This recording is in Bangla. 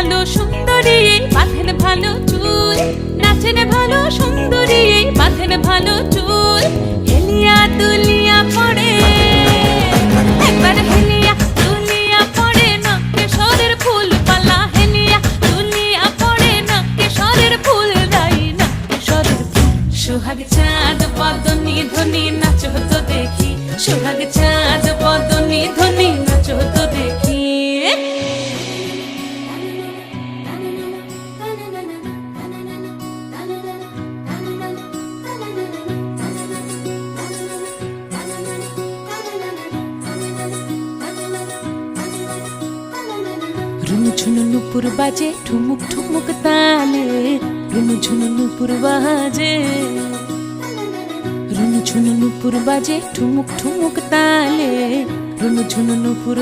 ভালো সুন্দরী বাঁধেন ভালো চুল, নাচেন ভালো সুন্দরী বাঁধেন ভালো চুল। হেলিয়া দুলিয়া পড়ে একবার হেলিয়া দুলিয়া পড়ে নকেশ্বরের ফুল পালা, হেলিয়া দুলিয়া পড়ে নকেশ্বরের ফুল রাই নকেশ্বরের ফুল। সোহাগ চাঁদ বদনি ধ্বনি নাচো তো দেখি, সোহাগ চাঁদ বদনি ধ্বনি নাচো তো দেখি। রুনুঝুনু নুপুর বাজে ঠুমুক ঠুমুক তালে, রুনুঝুনু নুপুর বাজে, রুনুঝুনু নুপুর বাজে ঠুমুক ঠুমুক তালে, রুনুঝুনু নুপুর